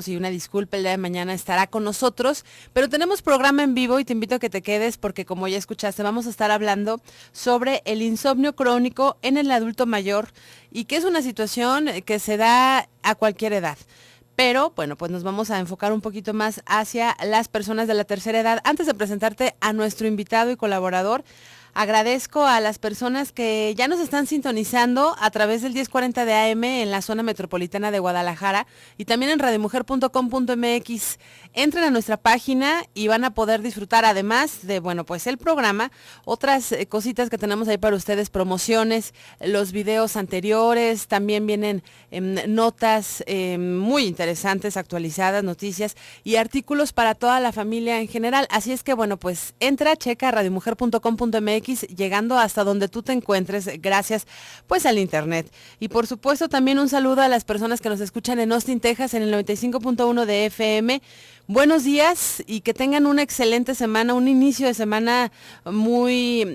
y una disculpa, el día de mañana estará con nosotros, pero tenemos programa en vivo y te invito a que te quedes porque como ya escuchaste, vamos a estar hablando sobre el insomnio crónico en el adulto mayor y que es una situación que se da a cualquier edad. Pero bueno, pues nos vamos a enfocar un poquito más hacia las personas de la tercera edad. Antes de presentarte a nuestro invitado y colaborador, agradezco a las personas que ya nos están sintonizando a través del 1040 de AM en la zona metropolitana de Guadalajara y también en radiomujer.com.mx. Entren a nuestra página y van a poder disfrutar, además de, bueno, pues el programa, otras cositas que tenemos ahí para ustedes, promociones, los videos anteriores, también vienen notas muy interesantes, actualizadas, noticias y artículos para toda la familia en general. Así es que, bueno, pues entra, checa radiomujer.com.mx, llegando hasta donde tú te encuentres, gracias pues al internet. Y por supuesto también un saludo a las personas que nos escuchan en Austin, Texas, en el 95.1 de FM. Buenos días y que tengan una excelente semana, un inicio de semana muy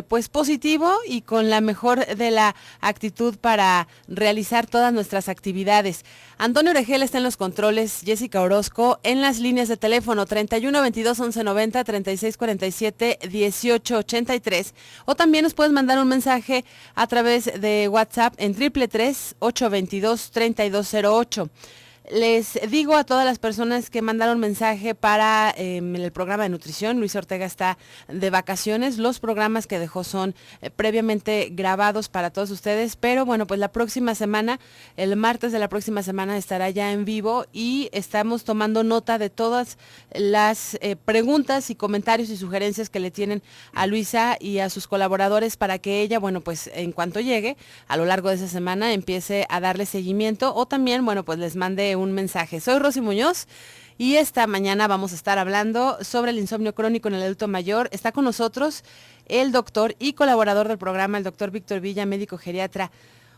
pues positivo y con la mejor de la actitud para realizar todas nuestras actividades. Antonio Oregel está en los controles, Jessica Orozco en las líneas de teléfono 31 22 11 90, 36 47 18 83, o también nos puedes mandar un mensaje a través de WhatsApp en 333 822 3208. Les digo a todas las personas que mandaron mensaje para el programa de nutrición, Luis Ortega está de vacaciones, los programas que dejó son previamente grabados para todos ustedes, pero bueno, pues la próxima semana, el martes de la próxima semana estará ya en vivo y estamos tomando nota de todas las preguntas y comentarios y sugerencias que le tienen a Luisa y a sus colaboradores para que ella, bueno, pues en cuanto llegue a lo largo de esa semana empiece a darle seguimiento o también, bueno, pues les mande un mensaje. Soy Rosy Muñoz y esta mañana vamos a estar hablando sobre el insomnio crónico en el adulto mayor. Está con nosotros el doctor y colaborador del programa, el doctor Víctor Villa, médico geriatra.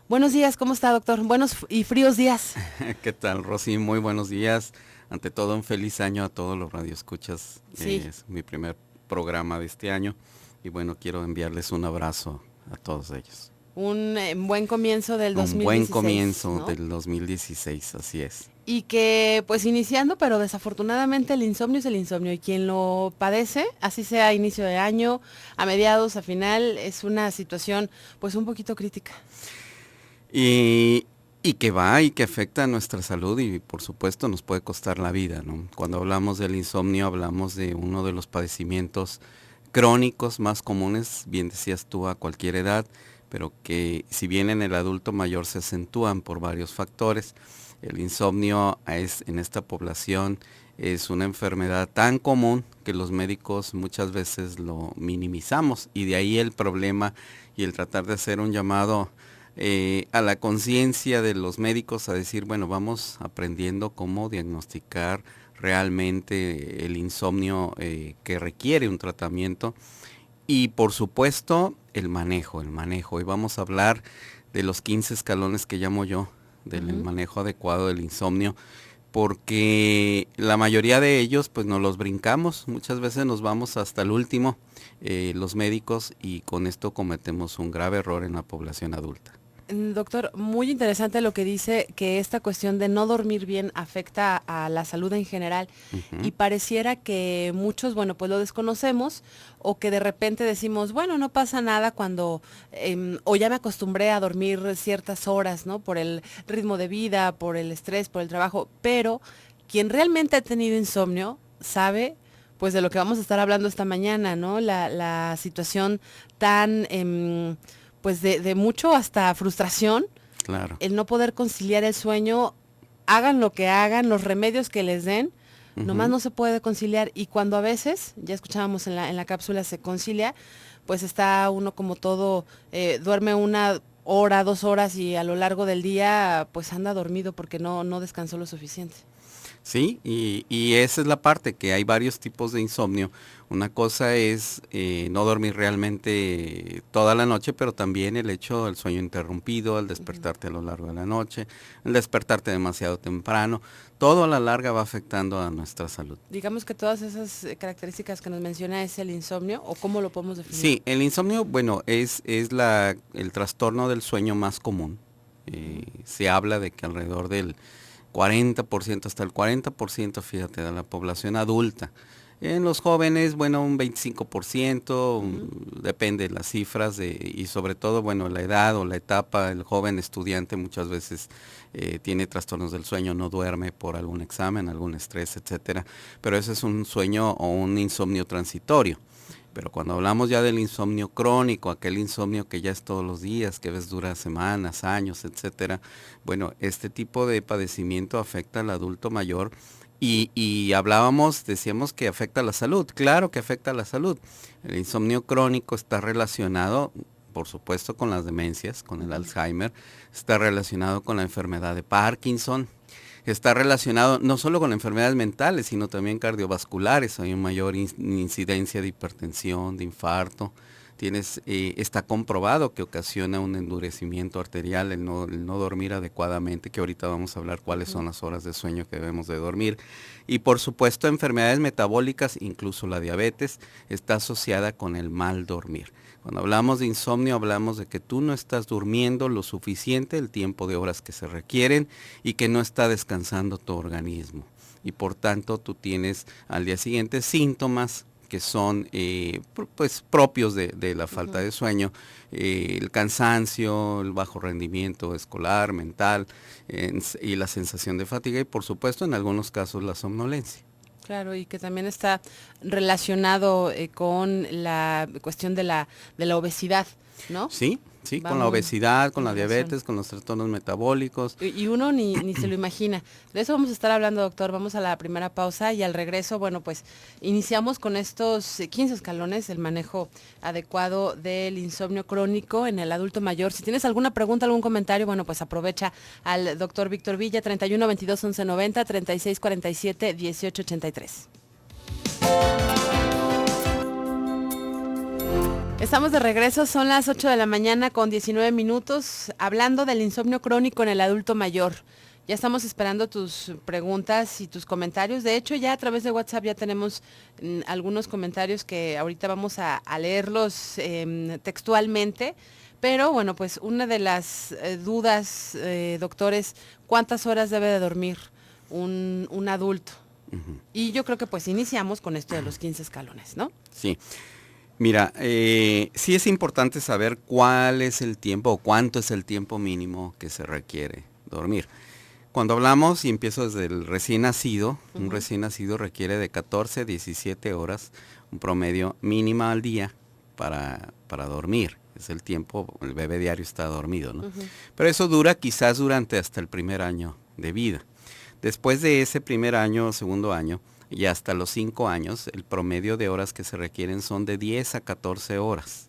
Buenos días, ¿cómo está, doctor? Buenos y fríos días. ¿Qué tal, Rosy? Muy buenos días. Ante todo, un feliz año a todos los radioescuchas. Sí. Es mi primer programa de este año y bueno, quiero enviarles un abrazo a todos ellos. Un buen comienzo del 2016. Un buen comienzo, ¿no? del 2016, así es. Y que pues iniciando, pero desafortunadamente el insomnio es el insomnio y quien lo padece, así sea a inicio de año, a mediados, a final, es una situación pues un poquito crítica. Y que va y que afecta a nuestra salud y por supuesto nos puede costar la vida, ¿no? Cuando hablamos del insomnio hablamos de uno de los padecimientos crónicos más comunes, bien decías tú, a cualquier edad, pero que si bien en el adulto mayor se acentúan por varios factores, el insomnio en esta población es una enfermedad tan común que los médicos muchas veces lo minimizamos y de ahí el problema y el tratar de hacer un llamado a la conciencia de los médicos a decir, bueno, vamos aprendiendo cómo diagnosticar realmente el insomnio que requiere un tratamiento. Y por supuesto, el manejo. Y vamos a hablar de los 15 escalones que llamo yo, del manejo adecuado del insomnio, porque la mayoría de ellos, pues nos los brincamos. Muchas veces nos vamos hasta el último, los médicos, y con esto cometemos un grave error en la población adulta. Doctor, muy interesante lo que dice, que esta cuestión de no dormir bien afecta a la salud en general y pareciera que muchos, bueno, pues lo desconocemos o que de repente decimos, bueno, no pasa nada cuando, o ya me acostumbré a dormir ciertas horas, ¿no? Por el ritmo de vida, por el estrés, por el trabajo, pero quien realmente ha tenido insomnio sabe pues de lo que vamos a estar hablando esta mañana, ¿no? La situación tan pues de mucho hasta frustración, claro, el no poder conciliar el sueño, hagan lo que hagan, los remedios que les den, nomás no se puede conciliar. Y cuando a veces, ya escuchábamos en la cápsula, se concilia, pues está uno como todo, duerme 1 hora, 2 horas y a lo largo del día pues anda dormido porque no descansó lo suficiente. Sí, y esa es la parte, que hay varios tipos de insomnio. Una cosa es no dormir realmente toda la noche, pero también el hecho del sueño interrumpido, el despertarte a lo largo de la noche, el despertarte demasiado temprano, todo a la larga va afectando a nuestra salud. Digamos que todas esas características que nos menciona es el insomnio, ¿o cómo lo podemos definir? Sí, el insomnio, bueno, es el trastorno del sueño más común. Se habla de que alrededor del 40%, hasta el 40%, fíjate, de la población adulta. En los jóvenes, bueno, un 25%, depende de las cifras y sobre todo, bueno, la edad o la etapa, el joven estudiante muchas veces tiene trastornos del sueño, no duerme por algún examen, algún estrés, etcétera. Pero ese es un sueño o un insomnio transitorio. Pero cuando hablamos ya del insomnio crónico, aquel insomnio que ya es todos los días, que ves dura semanas, años, etcétera, bueno, este tipo de padecimiento afecta al adulto mayor y decíamos que afecta a la salud. Claro que afecta a la salud. El insomnio crónico está relacionado, por supuesto, con las demencias, con el Alzheimer, está relacionado con la enfermedad de Parkinson. Está relacionado no solo con enfermedades mentales, sino también cardiovasculares. Hay una mayor incidencia de hipertensión, de infarto. Está comprobado que ocasiona un endurecimiento arterial el no dormir adecuadamente, que ahorita vamos a hablar cuáles son las horas de sueño que debemos de dormir. Y por supuesto enfermedades metabólicas, incluso la diabetes, está asociada con el mal dormir. Cuando hablamos de insomnio, hablamos de que tú no estás durmiendo lo suficiente, el tiempo de horas que se requieren, y que no está descansando tu organismo. Y por tanto, tú tienes al día siguiente síntomas que son pues propios de la falta de sueño, el cansancio, el bajo rendimiento escolar, mental, y la sensación de fatiga, y por supuesto en algunos casos la somnolencia. Claro, y que también está relacionado con la cuestión de la obesidad, ¿no? Sí, con la obesidad, con la diabetes, con los trastornos metabólicos. Y uno ni se lo imagina. De eso vamos a estar hablando, doctor. Vamos a la primera pausa y al regreso, bueno, pues iniciamos con estos 15 escalones, el manejo adecuado del insomnio crónico en el adulto mayor. Si tienes alguna pregunta, algún comentario, bueno, pues aprovecha al doctor Víctor Villa, 31 22 11 90, 36 47 18 83. Estamos de regreso, son las 8 de la mañana con 19 minutos, hablando del insomnio crónico en el adulto mayor. Ya estamos esperando tus preguntas y tus comentarios. De hecho, ya a través de WhatsApp ya tenemos algunos comentarios que ahorita vamos a leerlos textualmente. Pero bueno, pues una de las dudas, doctores, ¿cuántas horas debe de dormir un adulto? Y yo creo que pues iniciamos con esto de los 15 escalones, ¿no? Sí. Mira, sí es importante saber cuál es el tiempo o cuánto es el tiempo mínimo que se requiere dormir. Cuando hablamos, y empiezo desde el recién nacido, un recién nacido requiere de 14 a 17 horas, un promedio mínima al día para dormir. Es el tiempo, el bebé diario está dormido, ¿no? Pero eso dura quizás durante hasta el primer año de vida. Después de ese primer año o segundo año, y hasta los 5 años, el promedio de horas que se requieren son de 10 a 14 horas.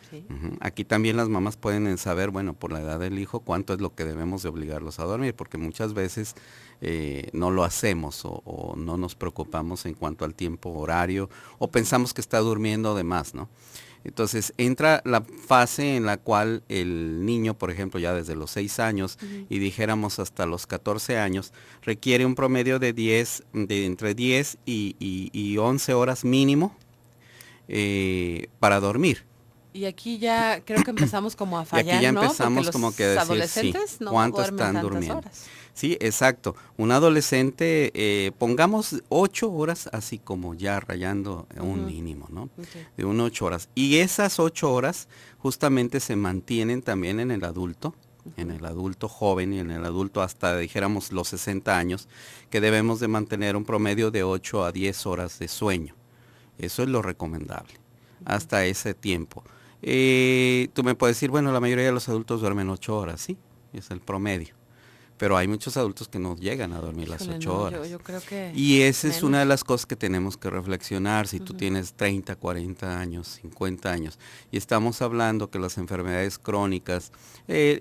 Sí. Aquí también las mamás pueden saber, bueno, por la edad del hijo, cuánto es lo que debemos de obligarlos a dormir, porque muchas veces no lo hacemos o no nos preocupamos en cuanto al tiempo horario, o pensamos que está durmiendo de más, ¿no? Entonces entra la fase en la cual el niño, por ejemplo, ya desde los 6 años y dijéramos hasta los 14 años, requiere un promedio de entre 10 y 11 horas mínimo para dormir. Y aquí ya creo que empezamos como a fallar, ¿no? Y aquí ya empezamos como que a decir, adolescentes sí, no ¿cuánto duermen están tantas durmiendo? horas. Sí, exacto. Un adolescente, pongamos 8 horas, así como ya rayando un mínimo, ¿no? Okay. De 8 horas. Y esas 8 horas justamente se mantienen también en el adulto, en el adulto joven y en el adulto hasta, dijéramos, los 60 años, que debemos de mantener un promedio de 8 a 10 horas de sueño. Eso es lo recomendable, hasta ese tiempo. Tú me puedes decir, bueno, la mayoría de los adultos duermen 8 horas, sí, es el promedio. Pero hay muchos adultos que no llegan a dormir las 8 horas. Yo creo que y esa es una de las cosas que tenemos que reflexionar. Si tú tienes 30, 40 años, 50 años, y estamos hablando que las enfermedades crónicas,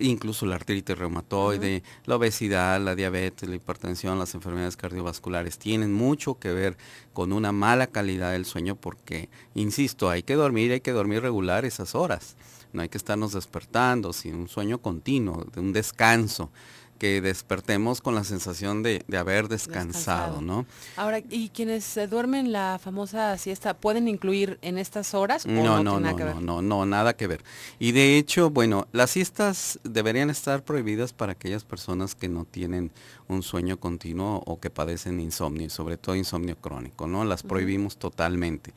incluso la artritis reumatoide, la obesidad, la diabetes, la hipertensión, las enfermedades cardiovasculares, tienen mucho que ver con una mala calidad del sueño porque, insisto, hay que dormir regular esas horas. No hay que estarnos despertando, sino un sueño continuo, de un descanso. que despertemos con la sensación de haber descansado, ¿no? Ahora, ¿y quienes se duermen la famosa siesta pueden incluir en estas horas o No, no no, tiene nada no, que ver? no, nada que ver. Y de hecho, bueno, las siestas deberían estar prohibidas para aquellas personas que no tienen un sueño continuo o que padecen insomnio, y sobre todo insomnio crónico, ¿no? Las prohibimos totalmente.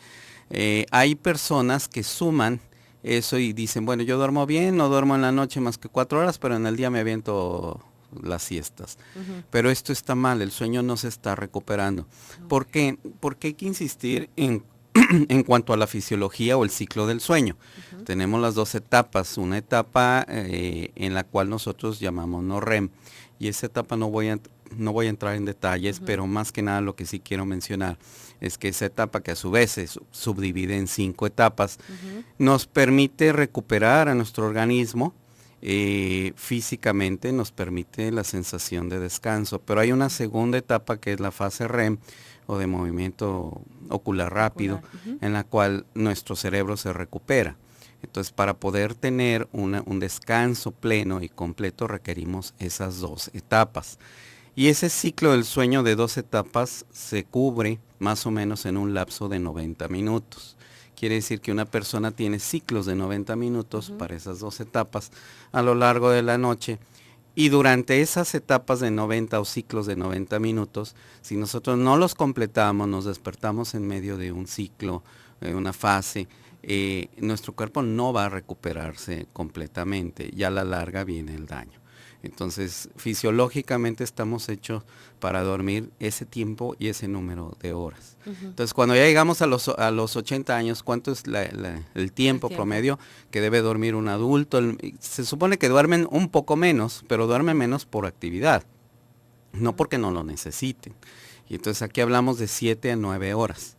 Hay personas que suman eso y dicen, bueno, yo duermo bien, no duermo en la noche más que 4 horas, pero en el día me aviento las siestas. Pero esto está mal, el sueño no se está recuperando. ¿Por qué? Porque hay que insistir en en cuanto a la fisiología o el ciclo del sueño. Tenemos las dos etapas, una etapa en la cual nosotros llamamos no REM, y esa etapa no voy a entrar en detalles, pero más que nada lo que sí quiero mencionar es que esa etapa, que a su vez se subdivide en 5 etapas, nos permite recuperar a nuestro organismo físicamente, nos permite la sensación de descanso, pero hay una segunda etapa que es la fase REM o de movimiento ocular rápido, en la cual nuestro cerebro se recupera. Entonces, para poder tener un descanso pleno y completo requerimos esas 2 etapas. Y ese ciclo del sueño de 2 etapas se cubre más o menos en un lapso de 90 minutos. Quiere decir que una persona tiene ciclos de 90 minutos para esas 2 etapas a lo largo de la noche. Y durante esas etapas de 90 o ciclos de 90 minutos, si nosotros no los completamos, nos despertamos en medio de un ciclo, una fase, nuestro cuerpo no va a recuperarse completamente y a la larga viene el daño. Entonces, fisiológicamente estamos hechos para dormir ese tiempo y ese número de horas. Entonces, cuando ya llegamos a los 80 años, ¿cuánto es el tiempo promedio que debe dormir un adulto? Se supone que duermen un poco menos, pero duermen menos por actividad, no porque no lo necesiten. Y entonces aquí hablamos de 7 a 9 horas.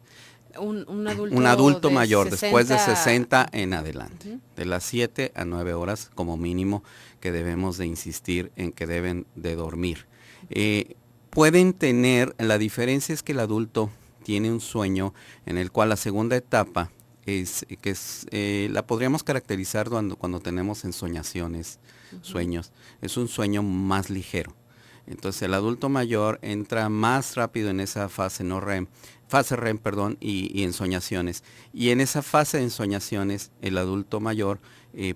Un adulto mayor, 60, después de 60 en adelante, de las 7 a 9 horas como mínimo que debemos de insistir en que deben de dormir. Pueden tener, la diferencia es que el adulto tiene un sueño en el cual la segunda etapa la podríamos caracterizar cuando tenemos ensoñaciones, sueños, es un sueño más ligero. Entonces el adulto mayor entra más rápido en esa fase fase REM, y ensoñaciones. Y en esa fase de ensoñaciones el adulto mayor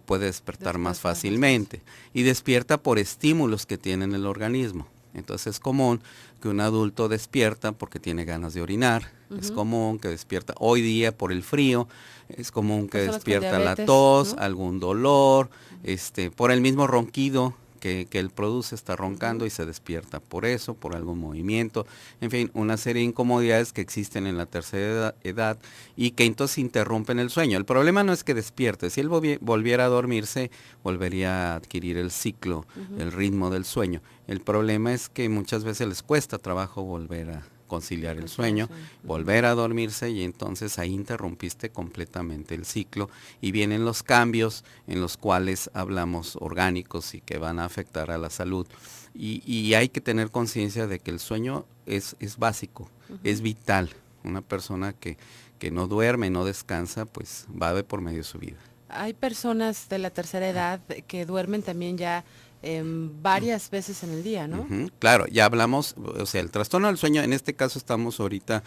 puede despertar más fácilmente y despierta por estímulos que tiene en el organismo. Entonces es común que un adulto despierta porque tiene ganas de orinar, es común que despierta hoy día por el frío, es común que despierta la tos, ¿no? Algún dolor, por el mismo ronquido que él produce, está roncando y se despierta por eso, por algún movimiento, en fin, una serie de incomodidades que existen en la tercera edad y que entonces interrumpen el sueño. El problema no es que despierte, si él volviera a dormirse, volvería a adquirir el ciclo, el ritmo del sueño. El problema es que muchas veces les cuesta trabajo volver a conciliar el sueño, volver a dormirse y entonces ahí interrumpiste completamente el ciclo y vienen los cambios en los cuales hablamos orgánicos y que van a afectar a la salud. Y hay que tener conciencia de que el sueño es básico, es vital. Una persona que no duerme, no descansa, pues va de por medio de su vida. Hay personas de la tercera edad que duermen también ya varias veces en el día, ¿no? Claro, ya hablamos, o sea, el trastorno del sueño, en este caso estamos ahorita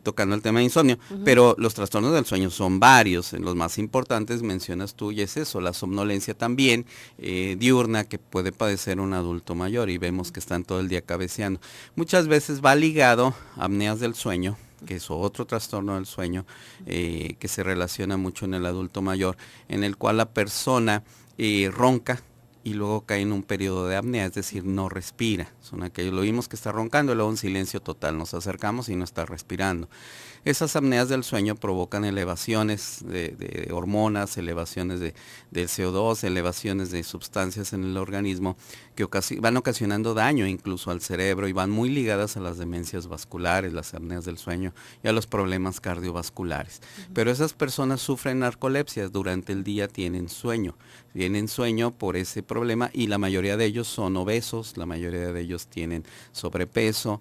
tocando el tema de insomnio, pero los trastornos del sueño son varios, en los más importantes mencionas tú y es eso, la somnolencia también diurna que puede padecer un adulto mayor y vemos que están todo el día cabeceando. Muchas veces va ligado a apneas del sueño, que es otro trastorno del sueño que se relaciona mucho en el adulto mayor, en el cual la persona ronca y luego cae en un periodo de apnea, es decir, no respira. Son aquellos, lo vimos que está roncando y luego un silencio total, nos acercamos y no está respirando. Esas apneas del sueño provocan elevaciones de hormonas, elevaciones del CO2, elevaciones de sustancias en el organismo que van ocasionando daño incluso al cerebro y van muy ligadas a las demencias vasculares, las apneas del sueño y a los problemas cardiovasculares. Pero esas personas sufren narcolepsias, durante el día tienen sueño por ese problema y la mayoría de ellos son obesos, la mayoría de ellos tienen sobrepeso.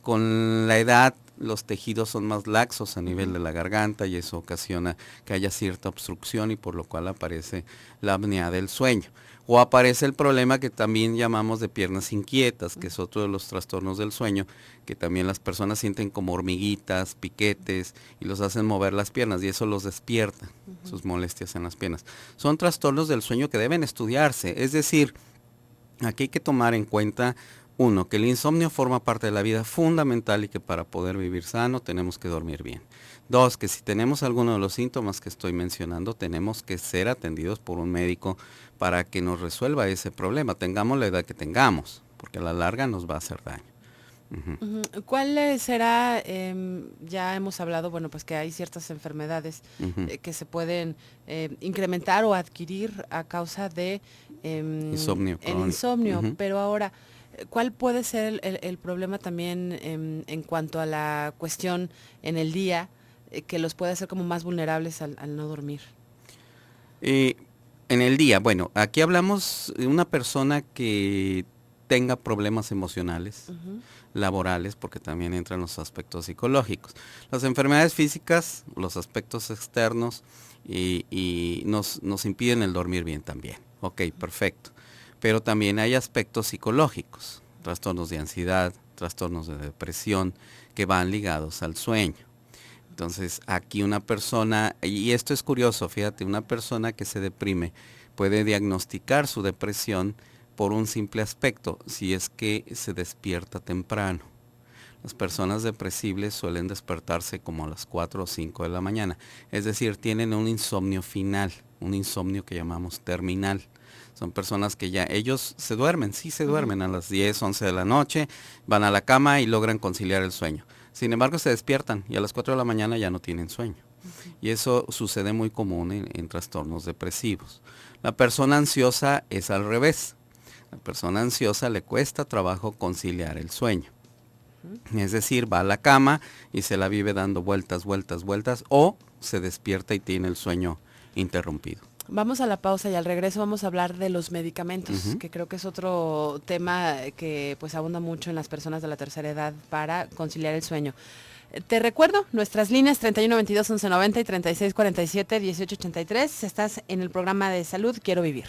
Con la edad los tejidos son más laxos a nivel de la garganta y eso ocasiona que haya cierta obstrucción y por lo cual aparece la apnea del sueño. O aparece el problema que también llamamos de piernas inquietas, que es otro de los trastornos del sueño, que también las personas sienten como hormiguitas, piquetes y los hacen mover las piernas y eso los despierta, sus molestias en las piernas. Son trastornos del sueño que deben estudiarse, es decir, aquí hay que tomar en cuenta, uno, que el insomnio forma parte de la vida fundamental y que para poder vivir sano tenemos que dormir bien. Dos, que si tenemos alguno de los síntomas que estoy mencionando, tenemos que ser atendidos por un médico para que nos resuelva ese problema, tengamos la edad que tengamos, porque a la larga nos va a hacer daño. ¿Cuál será, ya hemos hablado, bueno, pues que hay ciertas enfermedades que se pueden incrementar o adquirir a causa de Insomnio el crónico. insomnio, pero ahora, ¿cuál puede ser el problema también en cuanto a la cuestión en el día que los puede hacer como más vulnerables al no dormir? En el día, bueno, aquí hablamos de una persona que tenga problemas emocionales, laborales, porque también entran los aspectos psicológicos. Las enfermedades físicas, los aspectos externos y nos impiden el dormir bien también. Ok, perfecto. Pero también hay aspectos psicológicos, trastornos de ansiedad, trastornos de depresión, que van ligados al sueño. Entonces, aquí una persona, y esto es curioso, fíjate, una persona que se deprime puede diagnosticar su depresión por un simple aspecto, si es que se despierta temprano. Las personas depresibles suelen despertarse como a las 4 o 5 de la mañana, es decir, tienen un insomnio final, un insomnio que llamamos terminal. Son personas que ya, ellos se duermen, sí se duermen a las 10, 11 de la noche, van a la cama y logran conciliar el sueño. Sin embargo, se despiertan y a las 4 de la mañana ya no tienen sueño. Y eso sucede muy común en trastornos depresivos. La persona ansiosa es al revés. La persona ansiosa le cuesta trabajo conciliar el sueño. Es decir, va a la cama y se la vive dando vueltas, o se despierta y tiene el sueño interrumpido. Vamos a la pausa y al regreso vamos a hablar de los medicamentos, que creo que es otro tema que pues abunda mucho en las personas de la tercera edad para conciliar el sueño. Te recuerdo, nuestras líneas 3122-1190 y 3647-1883. Estás en el programa de salud Quiero Vivir.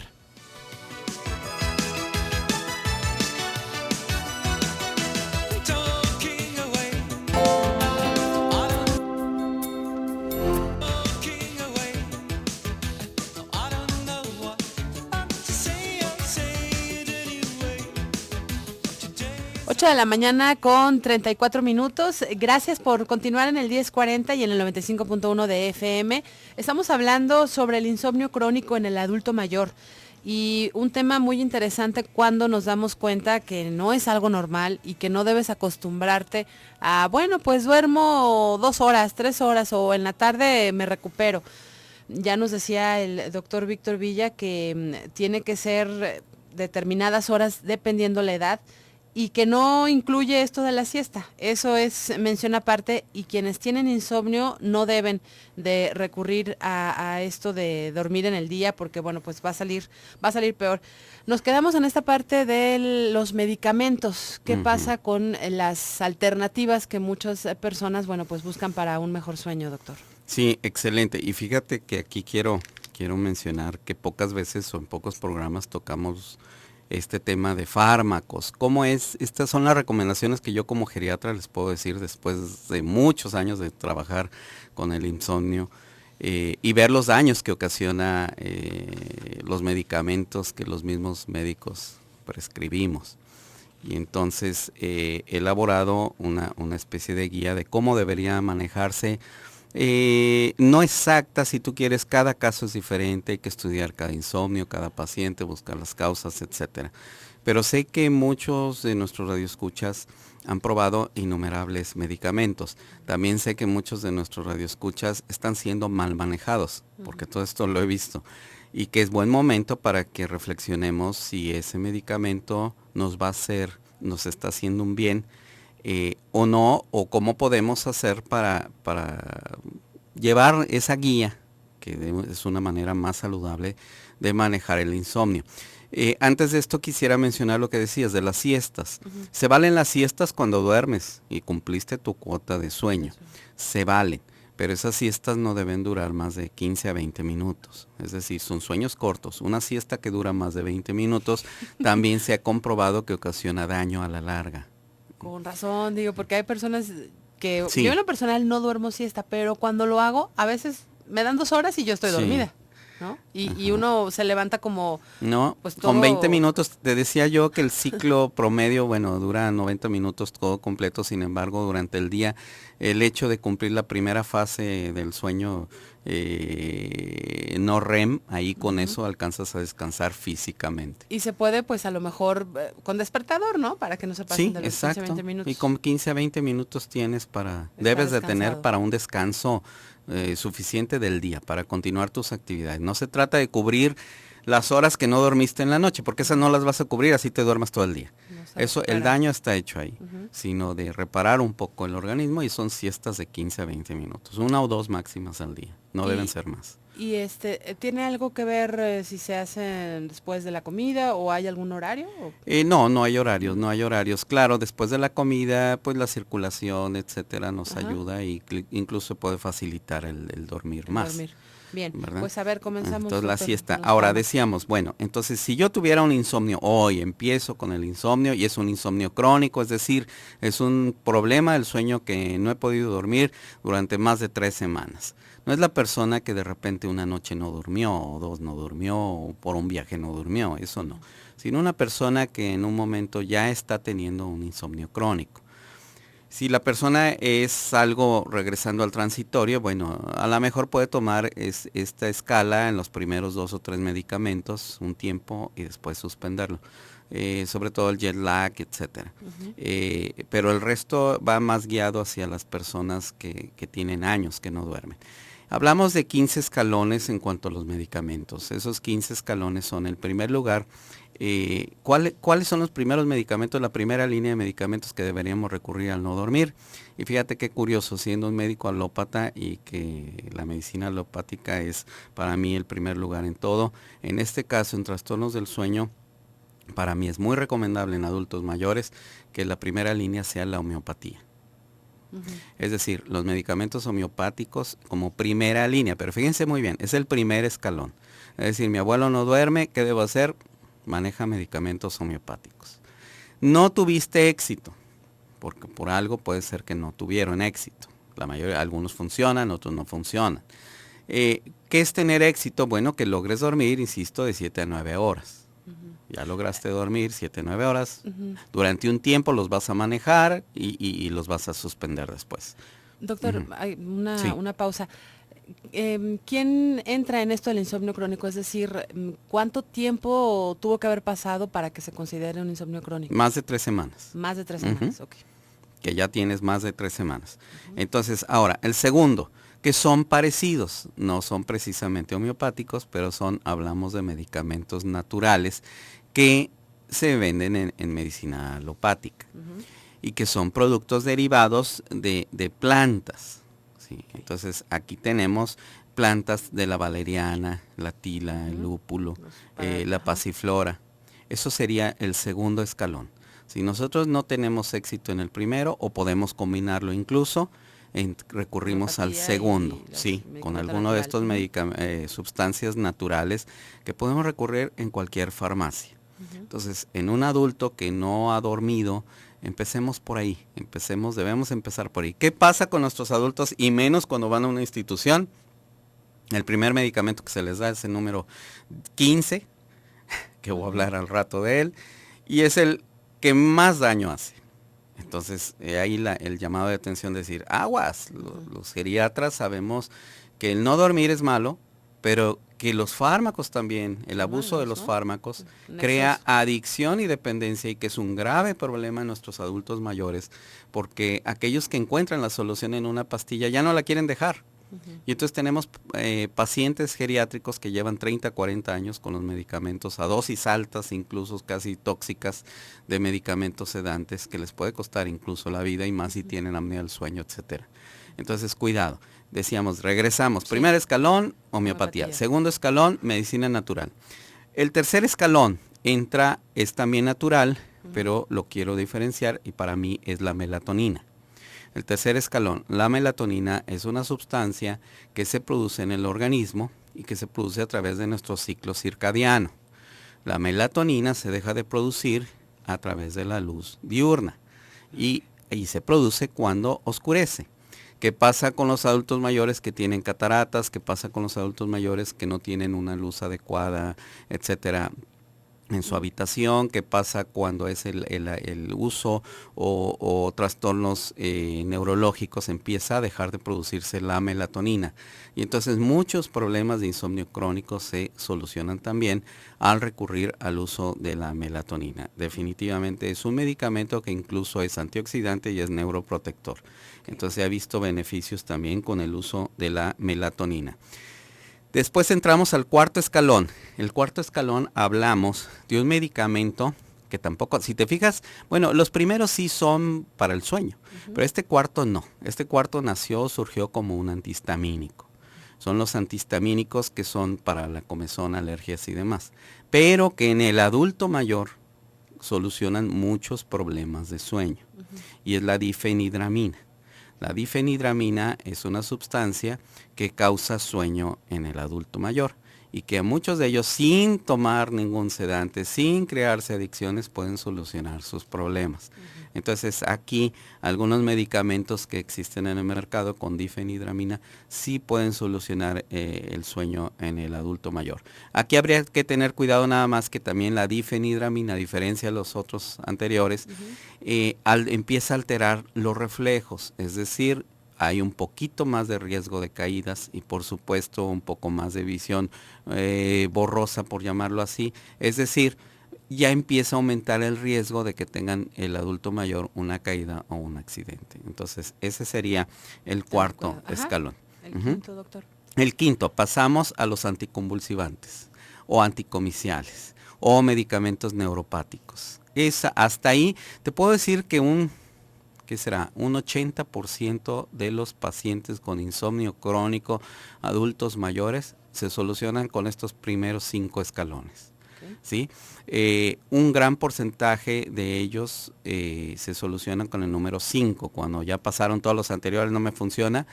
8 de la mañana con 34 minutos. Gracias por continuar en el 1040 y en el 95.1 de FM. Estamos hablando sobre el insomnio crónico en el adulto mayor. Y un tema muy interesante cuando nos damos cuenta que no es algo normal y que no debes acostumbrarte a, bueno, pues duermo 2 horas, 3 horas o en la tarde me recupero. Ya nos decía el doctor Víctor Villa que tiene que ser determinadas horas dependiendo la edad y que no incluye esto de la siesta. Eso es mención aparte y quienes tienen insomnio no deben de recurrir a esto de dormir en el día porque, bueno, pues va a salir peor. Nos quedamos en esta parte de los medicamentos. ¿Qué pasa con las alternativas que muchas personas, bueno, pues buscan para un mejor sueño, doctor? Sí, excelente. Y fíjate que aquí quiero mencionar que pocas veces o en pocos programas tocamos este tema de fármacos. ¿Cómo es? Estas son las recomendaciones que yo como geriatra les puedo decir después de muchos años de trabajar con el insomnio y ver los daños que ocasiona los medicamentos que los mismos médicos prescribimos. Y entonces he elaborado una especie de guía de cómo debería manejarse. No exacta, si tú quieres, cada caso es diferente, hay que estudiar cada insomnio, cada paciente, buscar las causas, etcétera. Pero sé que muchos de nuestros radioescuchas han probado innumerables medicamentos. También sé que muchos de nuestros radioescuchas están siendo mal manejados, porque todo esto lo he visto. Y que es buen momento para que reflexionemos si ese medicamento nos está haciendo un bien, o no, o cómo podemos hacer para llevar esa guía, que es una manera más saludable de manejar el insomnio. Antes de esto quisiera mencionar lo que decías de las siestas. Ujú. Se valen las siestas cuando duermes y cumpliste tu cuota de sueño. Se valen, pero esas siestas no deben durar más de 15 a 20 minutos. Es decir, son sueños cortos. Una siesta que dura más de 20 minutos también se ha comprobado que ocasiona daño a la larga. Con razón, digo, porque hay personas que Sí, yo en lo personal no duermo siesta, pero cuando lo hago, a veces me dan 2 horas y yo estoy sí. dormida, ¿no? Y Ajá. uno se levanta como, No, pues con 20 todo, minutos, te decía yo que el ciclo promedio, bueno, dura 90 minutos todo completo, sin embargo, durante el día, el hecho de cumplir la primera fase del sueño no REM, ahí con ujú. eso alcanzas a descansar físicamente. Y se puede, pues a lo mejor con despertador, ¿no? Para que no se pasen Sí, de los 15, 20 exacto. Y minutos. con 15 a 20 minutos tienes Está debes de tener descansado. para un descanso suficiente del día, para continuar tus actividades. No se trata de cubrir las horas que no dormiste en la noche, porque esas no las vas a cubrir así te duermas todo el día. No se Eso, el recupera. daño está hecho ahí, Ujú. sino de reparar un poco el organismo y son siestas de 15 a 20 minutos, una o dos máximas al día, no deben Y, ser más. ¿tiene algo que ver si se hacen después de la comida o hay algún horario? No, no hay horarios, no hay horarios. Claro, después de la comida, pues la circulación, etcétera, nos Ajá, ayuda y incluso puede facilitar el dormir el más, dormir. Bien, ¿verdad? pues a ver, comenzamos, Entonces la doctor, siesta. con los Ahora fármacos. decíamos, bueno, entonces si yo tuviera un insomnio hoy, empiezo con el insomnio y es un insomnio crónico, es decir, es un problema del sueño que no he podido dormir durante más de 3 semanas. No es la persona que de repente una noche no durmió, o dos no durmió, o por un viaje no durmió, eso no. Sino una persona que en un momento ya está teniendo un insomnio crónico. Si la persona es algo regresando al transitorio, bueno, a lo mejor puede tomar esta escala en los primeros 2 o 3 medicamentos un tiempo y después suspenderlo. Sobre todo el jet lag, etcétera. Ujú. Pero el resto va más guiado hacia las personas que tienen años que no duermen. Hablamos de 15 escalones en cuanto a los medicamentos. Esos 15 escalones son, en primer lugar, ¿cuáles son los primeros medicamentos, la primera línea de medicamentos que deberíamos recurrir al no dormir? Y fíjate qué curioso, siendo un médico alópata y que la medicina alopática es para mí el primer lugar en todo, en este caso en trastornos del sueño, para mí es muy recomendable en adultos mayores que la primera línea sea la homeopatía. Ujú. Es decir, los medicamentos homeopáticos como primera línea, pero fíjense muy bien, es el primer escalón. Es decir, mi abuelo no duerme, ¿qué debo hacer? Maneja medicamentos homeopáticos. No tuviste éxito, porque por algo puede ser que no tuvieron éxito. La mayoría, algunos funcionan, otros no funcionan. ¿Qué es tener éxito? Bueno, que logres dormir, insisto, de 7 a 9 horas. Ya lograste dormir 7, 9 horas. Ujú. Durante un tiempo los vas a manejar y los vas a suspender después. Doctor, Ujú. hay Sí. una pausa. ¿Quién entra en esto del insomnio crónico? Es decir, ¿cuánto tiempo tuvo que haber pasado para que se considere un insomnio crónico? Más de 3 semanas. Más de 3 Ujú. semanas, ok. Que ya tienes más de 3 semanas. Entonces, ahora, el segundo, que son parecidos, no son precisamente homeopáticos, pero hablamos de medicamentos naturales que se venden en medicina alopática Ujú. y que son productos derivados de plantas. ¿Sí? Entonces, aquí tenemos plantas de la valeriana, la tila, el Ujú. lúpulo, la Ajá. pasiflora. Eso sería el segundo escalón. Si nosotros no tenemos éxito en el primero o podemos combinarlo incluso, recurrimos al Homeopatía segundo, y sí, con medicamento alguno de natural. estos Ujú. sustancias naturales que podemos recurrir en cualquier farmacia. Ujú. Entonces, en un adulto que no ha dormido, empecemos por ahí, debemos empezar por ahí. ¿Qué pasa con nuestros adultos y menos cuando van a una institución? El primer medicamento que se les da es el número 15, que voy a Ujú. hablar al rato de él, y es el que más daño hace. Entonces, ahí el llamado de atención de decir, aguas, Ujú. los geriatras sabemos que el no dormir es malo, pero que los fármacos también, el Son abuso de malos, los ¿no? fármacos, En crea exceso. adicción y dependencia y que es un grave problema en nuestros adultos mayores, porque aquellos que encuentran la solución en una pastilla ya no la quieren dejar. Ujú. Y entonces tenemos pacientes geriátricos que llevan 30, 40 años con los medicamentos a dosis altas, incluso casi tóxicas, de medicamentos sedantes que les puede costar incluso la vida y más si tienen apnea del sueño, etcétera. Entonces, cuidado. Decíamos, regresamos. Sí, Primer escalón, homeopatía. homeopatía. Segundo escalón, medicina natural. El tercer escalón es también natural, pero lo quiero diferenciar y para mí es la melatonina. El tercer escalón, la melatonina es una sustancia que se produce en el organismo y que se produce a través de nuestro ciclo circadiano. La melatonina se deja de producir a través de la luz diurna y se produce cuando oscurece. ¿Qué pasa con los adultos mayores que tienen cataratas? ¿Qué pasa con los adultos mayores que no tienen una luz adecuada, etcétera, en su habitación? ¿Qué pasa cuando es el uso o trastornos neurológicos? Empieza a dejar de producirse la melatonina. Y entonces muchos problemas de insomnio crónico se solucionan también al recurrir al uso de la melatonina. Definitivamente es un medicamento que incluso es antioxidante y es neuroprotector. Entonces se ha visto beneficios también con el uso de la melatonina. Después entramos al cuarto escalón. El cuarto escalón hablamos de un medicamento que tampoco, si te fijas, bueno, los primeros sí son para el sueño, pero este cuarto no. Este cuarto surgió como un antihistamínico. Son los antihistamínicos que son para la comezón, alergias y demás, pero que en el adulto mayor solucionan muchos problemas de sueño, y es la difenhidramina. La difenhidramina es una sustancia que causa sueño en el adulto mayor y que a muchos de ellos, sin tomar ningún sedante, sin crearse adicciones, pueden solucionar sus problemas. Entonces aquí algunos medicamentos que existen en el mercado con difenhidramina sí pueden solucionar el sueño en el adulto mayor. Aquí habría que tener cuidado nada más que también la difenhidramina, a diferencia de los otros anteriores, empieza a alterar los reflejos, es decir, hay un poquito más de riesgo de caídas y por supuesto un poco más de visión borrosa, por llamarlo así. Es decir, ya empieza a aumentar el riesgo de que tengan el adulto mayor una caída o un accidente. Entonces, ese sería el cuarto escalón. El quinto, doctor. El quinto, pasamos a los anticonvulsivantes o anticomiciales o medicamentos neuropáticos. Hasta ahí te puedo decir que un 80% de los pacientes con insomnio crónico, adultos mayores, se solucionan con estos primeros 5 escalones. ¿Sí? Un gran porcentaje de ellos se solucionan con el número 5, cuando ya pasaron todos los anteriores no me funciona.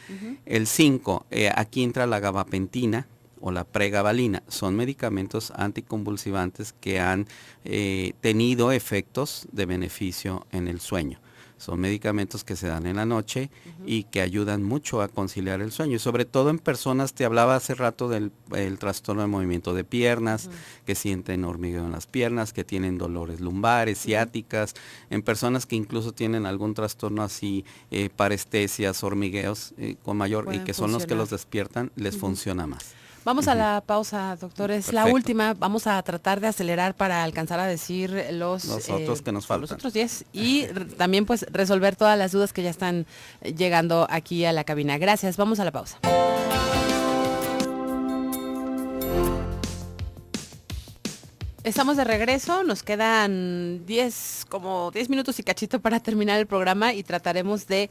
El 5, aquí entra la gabapentina o la pregabalina, son medicamentos anticonvulsivantes que han tenido efectos de beneficio en el sueño. Son medicamentos que se dan en la noche y que ayudan mucho a conciliar el sueño. Y sobre todo en personas, te hablaba hace rato del trastorno de movimiento de piernas, que sienten hormigueo en las piernas, que tienen dolores lumbares, ciáticas, en personas que incluso tienen algún trastorno así, parestesias, hormigueos con mayor, y que son los que los despiertan, les funciona más. Vamos a la pausa, doctor. Es la última. Vamos a tratar de acelerar para alcanzar a decir los otros que nos faltan. Los otros 10 y también pues resolver todas las dudas que ya están llegando aquí a la cabina. Gracias. Vamos a la pausa. Estamos de regreso, nos quedan 10 minutos y cachito para terminar el programa y trataremos de,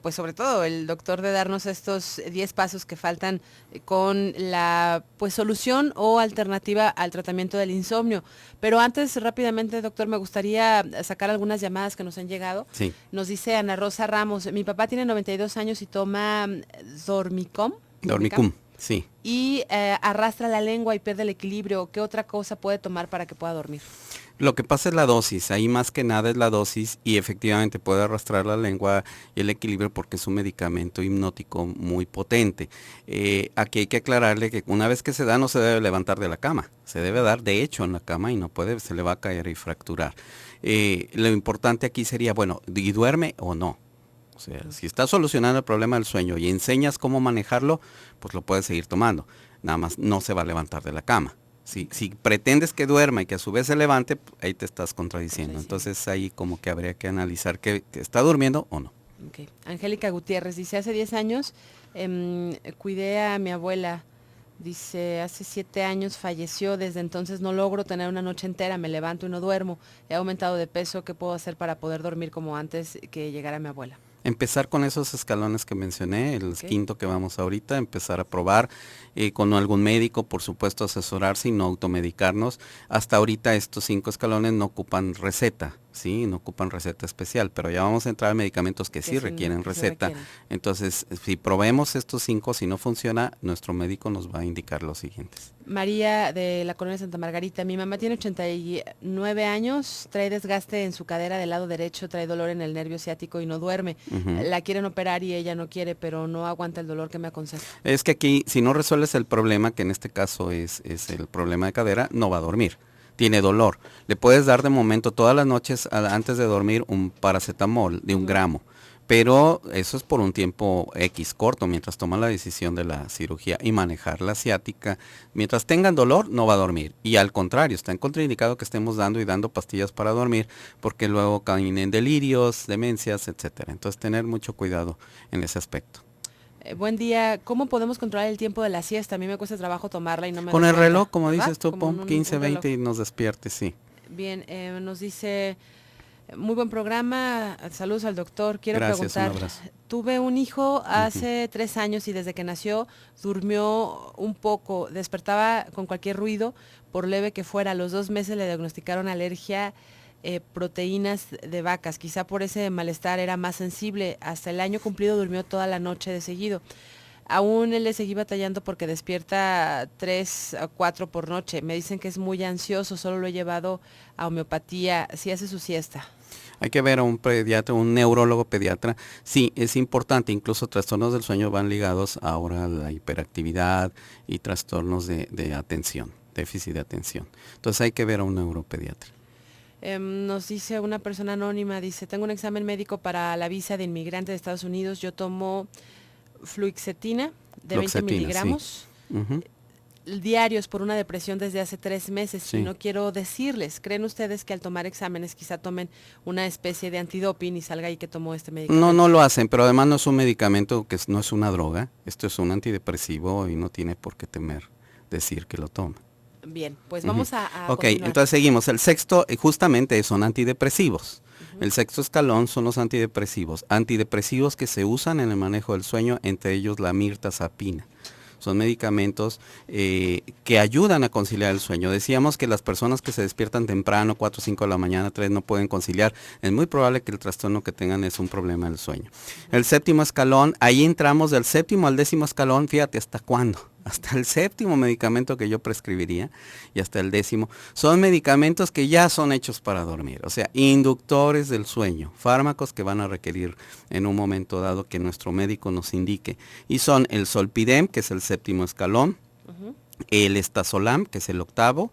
pues sobre todo el doctor de darnos estos 10 pasos que faltan con la pues solución o alternativa al tratamiento del insomnio. Pero antes, rápidamente, doctor, me gustaría sacar algunas llamadas que nos han llegado. Sí. Nos dice Ana Rosa Ramos, mi papá tiene 92 años y toma Dormicum. Sí. Y arrastra la lengua y pierde el equilibrio. ¿Qué otra cosa puede tomar para que pueda dormir? Lo que pasa es la dosis, ahí más que nada es la dosis y efectivamente puede arrastrar la lengua y el equilibrio porque es un medicamento hipnótico muy potente. Aquí hay que aclararle que una vez que se da no se debe levantar de la cama, se debe dar de hecho en la cama y no puede, se le va a caer y fracturar. Lo importante aquí sería, bueno, ¿y duerme o no? O sea, si estás solucionando el problema del sueño y enseñas cómo manejarlo, pues lo puedes seguir tomando. Nada más no se va a levantar de la cama. Si pretendes que duerma y que a su vez se levante, ahí te estás contradiciendo. Entonces ahí como que habría que analizar que está durmiendo o no. Okay. Angélica Gutiérrez dice, hace 10 años cuidé a mi abuela. Dice, hace 7 años falleció, desde entonces no logro tener una noche entera, me levanto y no duermo. He aumentado de peso, ¿qué puedo hacer para poder dormir como antes que llegara mi abuela? empezar con esos escalones que mencioné, el Ok. quinto que vamos ahorita, empezar a probar con algún médico, por supuesto asesorarse y no automedicarnos. Hasta ahorita estos 5 escalones no ocupan receta, ¿sí? No ocupan receta especial, pero ya vamos a entrar a medicamentos que sí requieren Que sí receta. requieren. Entonces, si probemos estos 5, si no funciona, nuestro médico nos va a indicar los siguientes. María de la colonia Santa Margarita, mi mamá tiene 89 años, trae desgaste en su cadera del lado derecho, trae dolor en el nervio ciático y no duerme. Ujú. La quieren operar y ella no quiere, pero no aguanta el dolor. Que me aconseja? Es que aquí, si no resuelves el problema, que en este caso es el problema de cadera, no va a dormir. Tiene dolor. Le puedes dar de momento todas las noches antes de dormir un paracetamol de 1 gramo. Pero eso es por un tiempo X corto, mientras toma la decisión de la cirugía y manejar la ciática. Mientras tengan dolor, no va a dormir. Y al contrario, está contraindicado que estemos dando y dando pastillas para dormir, porque luego caen en delirios, demencias, etcétera. Entonces, tener mucho cuidado en ese aspecto. Buen día, ¿cómo podemos controlar el tiempo de la siesta? A mí me cuesta trabajo tomarla y no me Con doy el cuenta, reloj, como ¿verdad? dices tú, Como pon 15, un reloj. 20 y nos despierte, sí. Bien, nos dice, muy buen programa, saludos al doctor. Quiero Gracias, un preguntar, abrazo. tuve un hijo hace 3 años y desde que nació durmió un poco, despertaba con cualquier ruido, por leve que fuera. A los 2 meses le diagnosticaron alergia proteínas de vacas, quizá por ese malestar era más sensible. Hasta el año cumplido durmió toda la noche de seguido. Aún él le seguí batallando porque despierta 3 a 4 por noche. Me dicen que es muy ansioso, solo lo he llevado a homeopatía. Si hace su siesta. Hay que ver a un pediatra, un neurólogo pediatra. Sí, es importante, incluso trastornos del sueño van ligados ahora a la hiperactividad y trastornos de atención, déficit de atención. Entonces hay que ver a un neuropediatra. Nos dice una persona anónima, dice, tengo un examen médico para la visa de inmigrante de Estados Unidos, yo tomo fluoxetina de 20 Fluoxetina, sí. miligramos Ujú. diarios por una depresión desde hace 3 meses Sí. y no quiero decirles, ¿creen ustedes que al tomar exámenes quizá tomen una especie de antidoping y salga ahí que tomó este medicamento? No, no lo hacen, pero además no es un medicamento, no es una droga. Esto es un antidepresivo y no tiene por qué temer decir que lo toma. Bien, pues Ujú. vamos a Ok, continuar. entonces seguimos. El sexto justamente son antidepresivos. El sexto escalón son los antidepresivos. Antidepresivos que se usan en el manejo del sueño, entre ellos la mirtazapina. Son medicamentos que ayudan a conciliar el sueño. Decíamos que las personas que se despiertan temprano, 4 o 5 de la mañana, 3, no pueden conciliar. Es muy probable que el trastorno que tengan es un problema del sueño. El séptimo escalón, ahí entramos del séptimo al 10º escalón, fíjate, ¿hasta cuándo? Hasta el 7º medicamento que yo prescribiría y hasta el 10º, son medicamentos que ya son hechos para dormir, o sea, inductores del sueño, fármacos que van a requerir en un momento dado que nuestro médico nos indique. Y son el Zolpidem, que es el 7º escalón, el Estazolam, que es el 8º,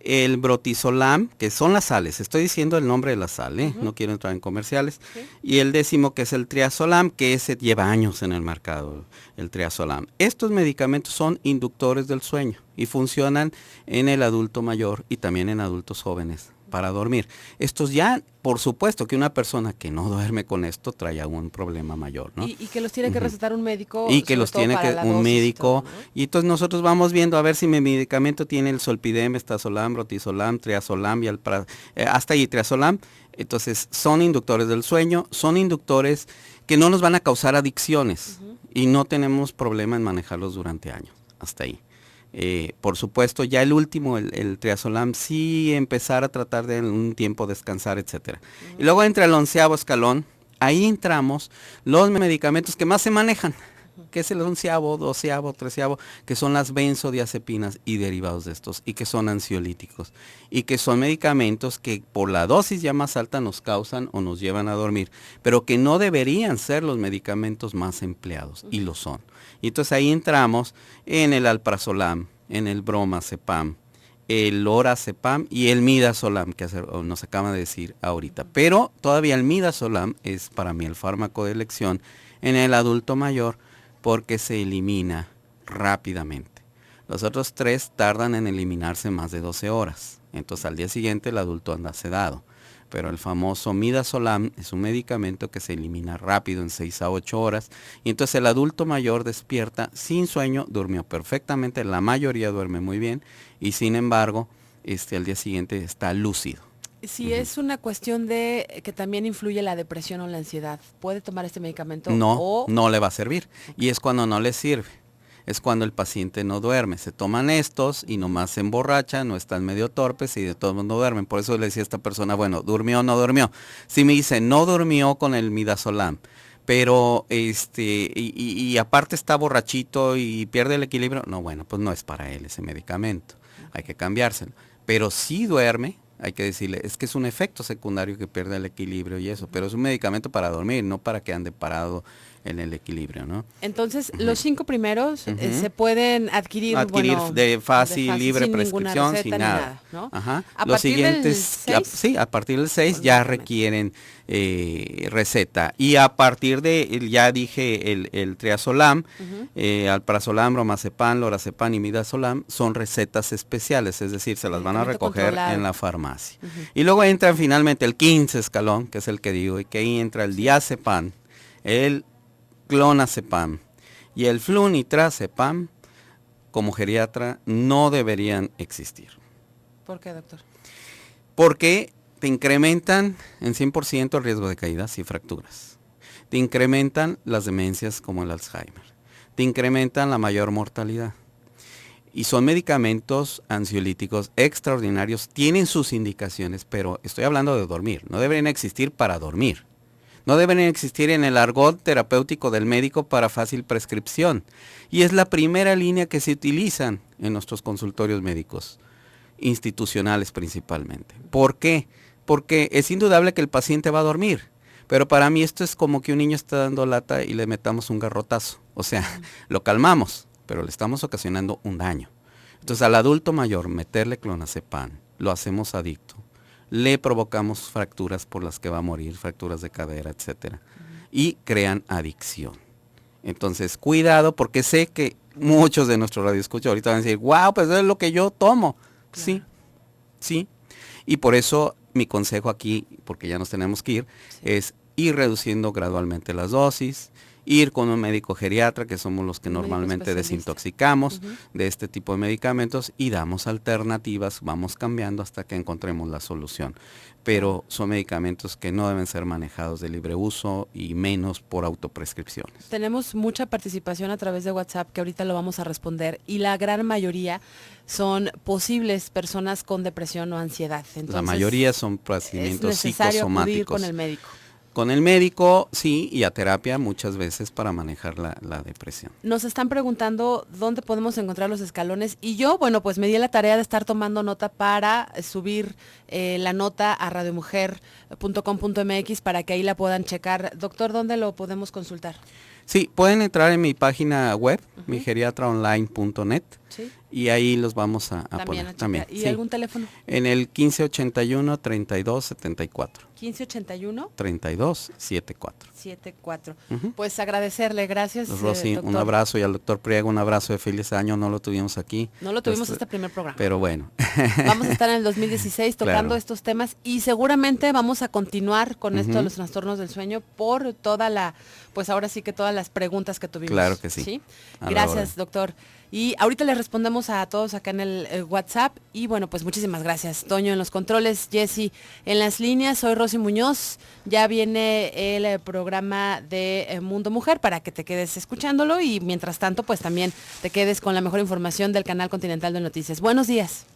el Brotizolam, que son las sales, estoy diciendo el nombre de la sal, no quiero entrar en comerciales, Sí. y el 10º que es el Triazolam, que ese lleva años en el mercado, el Triazolam. Estos medicamentos son inductores del sueño y funcionan en el adulto mayor y también en adultos jóvenes para dormir. Estos ya, por supuesto que una persona que no duerme con esto trae algún problema mayor, ¿no? Y que los tiene que recetar un médico. Y que sobre los todo tiene para que la un dosis y médico, todo, ¿no? y entonces nosotros vamos viendo a ver si mi medicamento tiene el Zolpidem, Estazolam, Brotizolam, Triazolam y hasta ahí Triazolam. Entonces son inductores del sueño, son inductores que no nos van a causar adicciones y no tenemos problema en manejarlos durante años, hasta ahí. Por supuesto, ya el último, el Triazolam, sí empezar a tratar de en un tiempo descansar, etcétera. Y luego entra el 11º escalón, ahí entramos los medicamentos que más se manejan, que es el 11º, 12º, 13º, que son las benzodiazepinas y derivados de estos, y que son ansiolíticos, y que son medicamentos que por la dosis ya más alta nos causan o nos llevan a dormir, pero que no deberían ser los medicamentos más empleados, y lo son. Y entonces ahí entramos en el Alprazolam, en el Bromazepam, el Lorazepam y el Midazolam, que nos acaba de decir ahorita. Pero todavía el Midazolam es para mí el fármaco de elección en el adulto mayor porque se elimina rápidamente. Los otros 3 tardan en eliminarse más de 12 horas. Entonces al día siguiente el adulto anda sedado. Pero el famoso Midazolam es un medicamento que se elimina rápido en 6 a 8 horas. Y entonces el adulto mayor despierta sin sueño, durmió perfectamente, la mayoría duerme muy bien. Y sin embargo, al día siguiente está lúcido. Si es una cuestión de que también influye la depresión o la ansiedad, ¿puede tomar este medicamento? No, no le va a servir. Y es cuando no le sirve. Es cuando el paciente no duerme. Se toman estos y nomás se emborrachan, no están medio torpes y de todo el mundo duermen. Por eso le decía a esta persona, bueno, ¿durmió o no durmió? Si me dice, no durmió con el midazolam, pero y aparte está borrachito y pierde el equilibrio, no, bueno, pues no es para él ese medicamento. Hay que cambiárselo. Pero si duerme, hay que decirle, es que es un efecto secundario que pierde el equilibrio y eso, pero es un medicamento para dormir, no para que ande parado en el equilibrio, ¿no? Entonces, los 5 primeros se pueden adquirir, de fácil, libre prescripción, sin nada. ¿No? Ajá. ¿A Los partir del siguientes, 6? a partir del 6 ya requieren receta. Y a partir de, ya dije, el triazolam, alprazolam, bromazepam, lorazepam y midazolam son recetas especiales, es decir, se las van a recoger en la farmacia. Y luego entra finalmente el 15 escalón, que es el que digo, y que ahí entra el diazepam, el clonazepam y el flunitrazepam, como geriatra, no deberían existir. ¿Por qué, doctor? Porque te incrementan en 100% el riesgo de caídas y fracturas. Te incrementan las demencias como el Alzheimer. Te incrementan la mayor mortalidad. Y son medicamentos ansiolíticos extraordinarios, tienen sus indicaciones, pero estoy hablando de dormir, no deberían existir para dormir. No deben existir en el argot terapéutico del médico para fácil prescripción. Y es la primera línea que se utilizan en nuestros consultorios médicos, institucionales principalmente. ¿Por qué? Porque es indudable que el paciente va a dormir. Pero para mí esto es como que un niño está dando lata y le metamos un garrotazo. O sea, lo calmamos, pero le estamos ocasionando un daño. Entonces al adulto mayor meterle clonazepam, lo hacemos adicto. Le provocamos fracturas por las que va a morir, fracturas de cadera, etcétera, y crean adicción. Entonces, cuidado, porque sé que muchos de nuestros radioescuchas ahorita van a decir, wow, pues eso es lo que yo tomo. Claro. Sí, sí. Y por eso mi consejo aquí, porque ya nos tenemos que ir, es ir reduciendo gradualmente las dosis, ir con un médico geriatra, que somos los que normalmente desintoxicamos de este tipo de medicamentos y damos alternativas, vamos cambiando hasta que encontremos la solución. Pero son medicamentos que no deben ser manejados de libre uso y menos por autoprescripciones. Tenemos mucha participación a través de WhatsApp que ahorita lo vamos a responder y la gran mayoría son posibles personas con depresión o ansiedad. Entonces, la mayoría son procedimientos psicosomáticos. Acudir con el médico. Con el médico, sí, y a terapia muchas veces para manejar la depresión. Nos están preguntando dónde podemos encontrar los escalones y yo, bueno, pues me di la tarea de estar tomando nota para subir la nota a radiomujer.com.mx para que ahí la puedan checar. Doctor, ¿dónde lo podemos consultar? Sí, pueden entrar en mi página web, migeriatraonline.net, ¿sí? Y ahí los vamos a poner también. ¿Y sí, algún teléfono? En el 1581-3274. 1581 3274. 74. Pues agradecerle, gracias. Rosy, un abrazo, y al doctor Priego un abrazo de feliz año, no lo tuvimos aquí. No lo tuvimos este primer programa. Pero bueno. Vamos a estar en el 2016 tocando estos temas y seguramente vamos a continuar con esto de los trastornos del sueño por toda la, pues ahora sí que todas las preguntas que tuvimos. Claro que sí. ¿Sí? Gracias, doctor. Y ahorita les respondemos a todos acá en el WhatsApp. Y bueno, pues muchísimas gracias. Toño en los controles, Jessy en las líneas. Soy Rosy Muñoz. Ya viene el programa de Mundo Mujer para que te quedes escuchándolo. Y mientras tanto, pues también te quedes con la mejor información del canal Continental de Noticias. Buenos días.